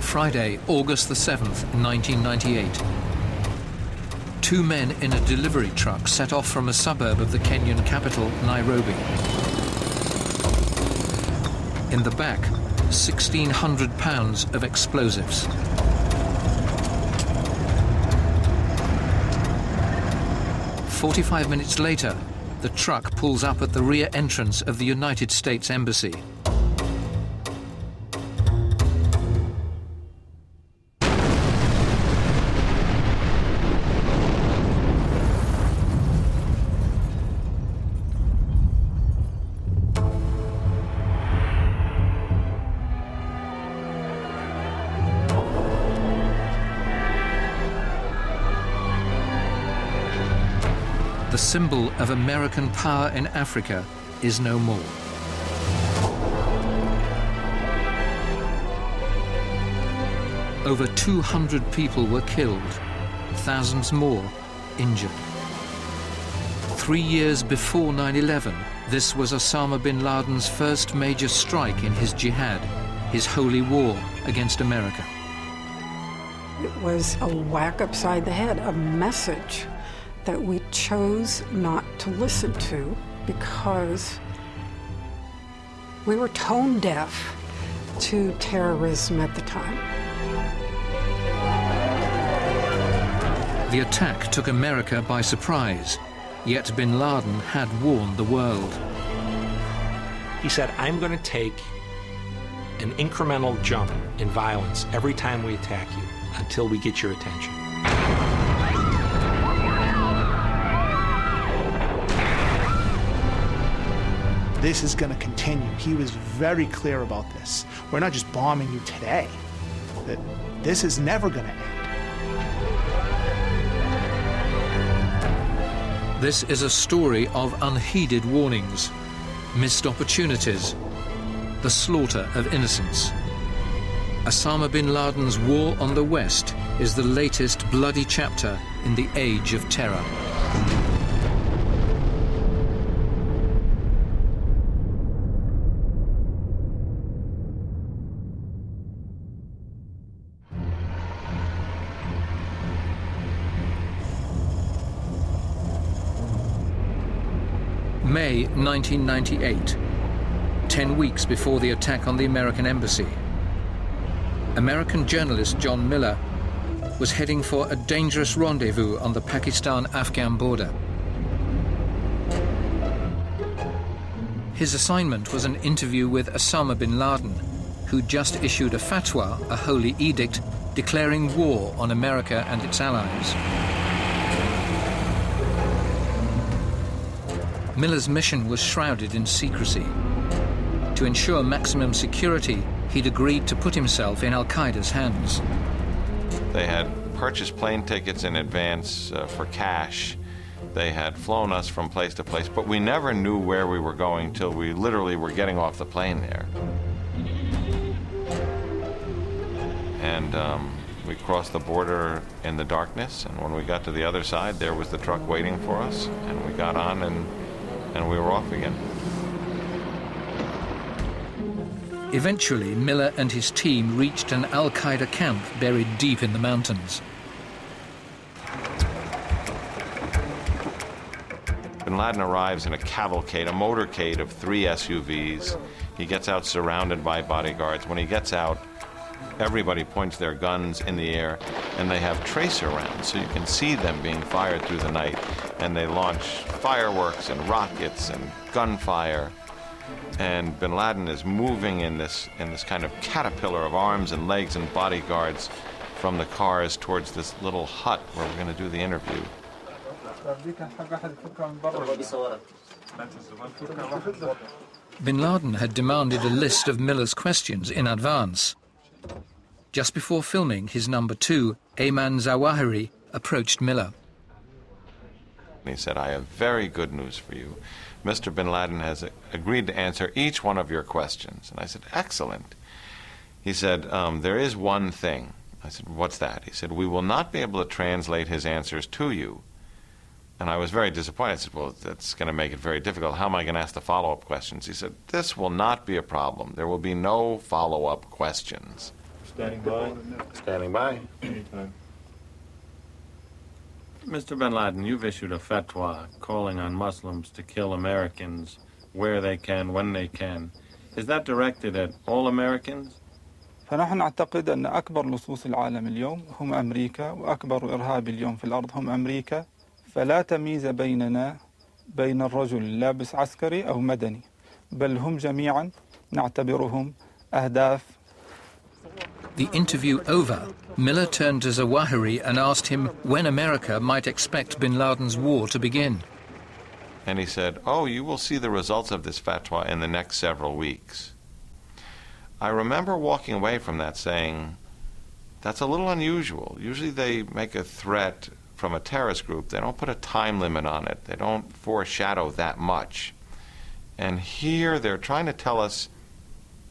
Friday, August the 7th, 1998. Two men in a delivery truck set off from a suburb of the Kenyan capital, Nairobi. In the back, 1,600 pounds of explosives. "45 minutes later, the truck pulls up at the rear entrance of the United States Embassy. The symbol of American power in Africa is no more. Over 200 people were killed, thousands more injured. 3 years before 9/11, this was Osama bin Laden's first major strike in his jihad, his holy war against America. It was a whack upside the head, a message that we chose not to listen to because we were tone deaf to terrorism at the time. The attack took America by surprise, yet bin Laden had warned the world. He said, I'm going to take an incremental jump in violence every time we attack you until we get your attention. This is going to continue. He was very clear about this. We're not just bombing you today. That this is never going to end. This is a story of unheeded warnings, missed opportunities, the slaughter of innocents. Osama bin Laden's war on the West is the latest bloody chapter in the age of terror. May 1998, 10 weeks before the attack on the American embassy. American journalist John Miller was heading for a dangerous rendezvous on the Pakistan-Afghan border. His assignment was an interview with Osama bin Laden, who just issued a fatwa, a holy edict, declaring war on America and its allies. Miller's mission was shrouded in secrecy. To ensure maximum security, he'd agreed to put himself in al-Qaeda's hands. They had purchased plane tickets in advance for cash. They had flown us from place to place, but we never knew where we were going till we literally were getting off the plane there. And we crossed the border in the darkness, and when we got to the other side, there was the truck waiting for us, and we got on and we were off again. Eventually, Miller and his team reached an al-Qaeda camp buried deep in the mountains. Bin Laden arrives in a cavalcade, a motorcade of 3 SUVs. He gets out surrounded by bodyguards. When he gets out, everybody points their guns in the air, and they have tracer rounds, so you can see them being fired through the night. And they launch fireworks and rockets and gunfire. And bin Laden is moving in this kind of caterpillar of arms and legs and bodyguards from the cars towards this little hut where we're going to do the interview. Bin Laden had demanded a list of Miller's questions in advance. Just before filming, his number 2, Ayman Zawahiri, approached Miller. He said, I have very good news for you. Mr. Bin Laden has agreed to answer each one of your questions. And I said, excellent. He said, there is one thing. I said, what's that? He said, we will not be able to translate his answers to you. And I was very disappointed. I said, well, that's going to make it very difficult. How am I going to ask the follow-up questions? He said, this will not be a problem. There will be no follow-up questions. Standing by. Standing by. Anytime. Mr. bin Laden, you've issued a fatwa calling on Muslims to kill Americans where they can, when they can. Is that directed at all Americans? فنحن نعتقد أن أكبر لصوص العالم اليوم هم أمريكا، وأكبر إرهابي اليوم في الأرض هم أمريكا، فلا تمييز بيننا بين الرجل لابس عسكري أو مدني، بل هم جميعا نعتبرهم أهداف. The interview over, Miller turned to Zawahiri and asked him when America might expect bin Laden's war to begin. And he said, oh, you will see the results of this fatwa in the next several weeks. I remember walking away from that saying, that's a little unusual. Usually they make a threat from a terrorist group. They don't put a time limit on it. They don't foreshadow that much. And here they're trying to tell us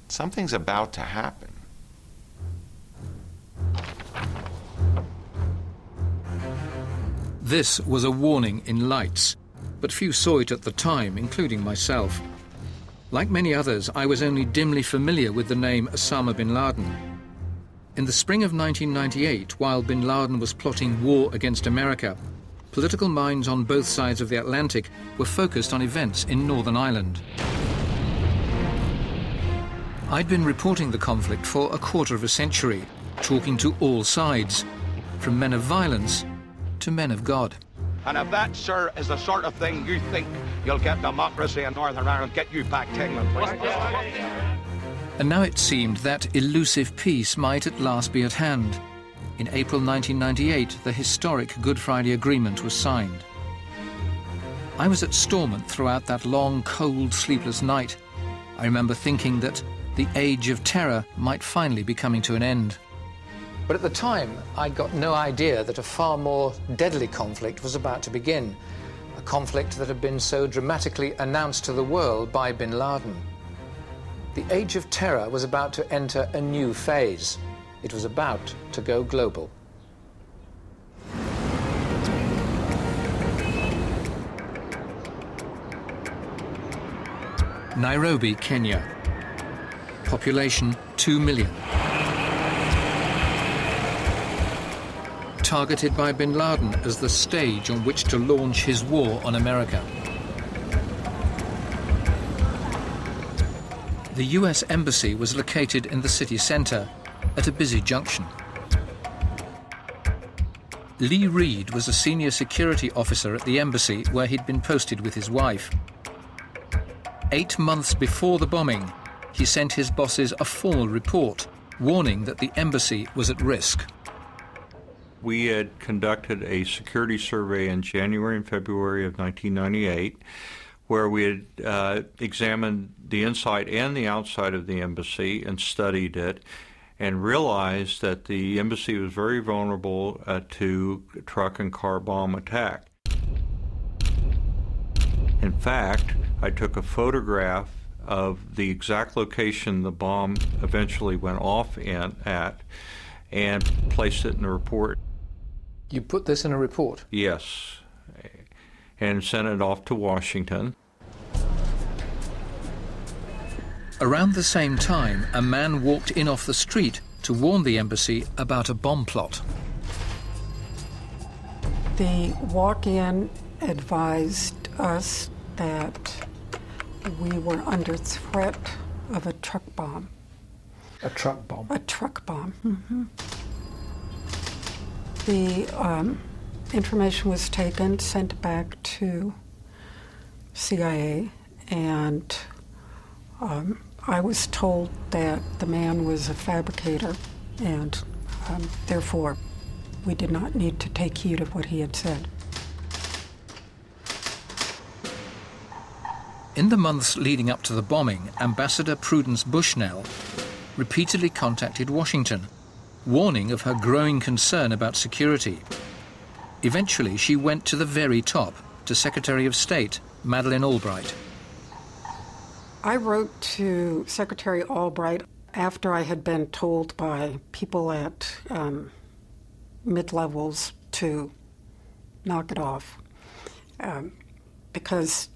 something's about to happen. This was a warning in lights, but few saw it at the time, including myself. Like many others, I was only dimly familiar with the name Osama bin Laden. In the spring of 1998, while bin Laden was plotting war against America, political minds on both sides of the Atlantic were focused on events in Northern Ireland. I'd been reporting the conflict for a quarter of a century, talking to all sides, from men of violence to men of God. And if that, sir, is the sort of thing you think you'll get democracy in Northern Ireland, get you back to England, please. And now it seemed that elusive peace might at last be at hand. In April 1998, the historic Good Friday Agreement was signed. I was at Stormont throughout that long, cold, sleepless night. I remember thinking that the age of terror might finally be coming to an end. But at the time, I'd got no idea that a far more deadly conflict was about to begin, a conflict that had been so dramatically announced to the world by bin Laden. The age of terror was about to enter a new phase. It was about to go global. Nairobi, Kenya. Population 2 million. Targeted by bin Laden as the stage on which to launch his war on America. The US Embassy was located in the city centre, at a busy junction. Lee Reed was a senior security officer at the embassy where he'd been posted with his wife. 8 months before the bombing, he sent his bosses a formal report warning that the embassy was at risk. We had conducted a security survey in January and February of 1998 where we had examined the inside and the outside of the embassy and studied it and realized that the embassy was very vulnerable to truck and car bomb attack. In fact, I took a photograph of the exact location the bomb eventually went off at and placed it in the report. You put this in a report? Yes, and sent it off to Washington. Around the same time, a man walked in off the street to warn the embassy about a bomb plot. The walk-in advised us that we were under threat of a truck bomb. A truck bomb. A truck bomb. Mm-hmm. The information was taken, sent back to CIA, and I was told that the man was a fabricator, and therefore we did not need to take heed of what he had said. In the months leading up to the bombing, Ambassador Prudence Bushnell repeatedly contacted Washington, warning of her growing concern about security. Eventually, she went to the very top, to Secretary of State Madeleine Albright. I wrote to Secretary Albright after I had been told by people at mid-levels to knock it off, because